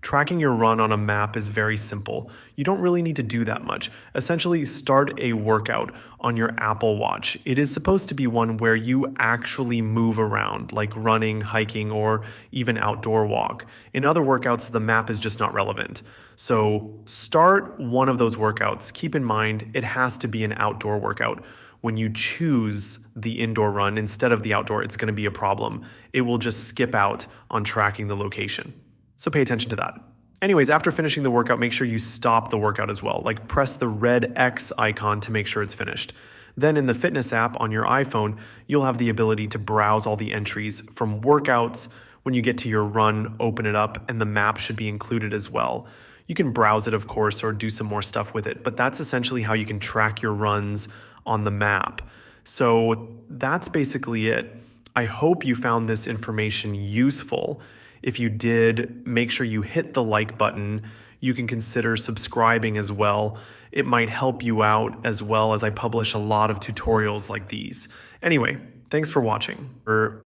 Tracking your run on a map is very simple. You don't really need to do that much. Essentially, start a workout on your Apple Watch. It is supposed to be one where you actually move around, like running, hiking, or even outdoor walk. In other workouts, the map is just not relevant. So start one of those workouts. Keep in mind, it has to be an outdoor workout. When you choose the indoor run instead of the outdoor, it's going to be a problem. It will just skip out on tracking the location. So pay attention to that. Anyways, after finishing the workout, make sure you stop the workout as well. Like press the red X icon to make sure it's finished. Then in the fitness app on your iPhone, you'll have the ability to browse all the entries from workouts. When you get to your run, open it up, and the map should be included as well. You can browse it, of course, or do some more stuff with it, but that's essentially how you can track your runs on the map. So that's basically it. I hope you found this information useful. If you did, make sure you hit the like button. You can consider subscribing as well. It might help you out as well, as I publish a lot of tutorials like these. Anyway, thanks for watching.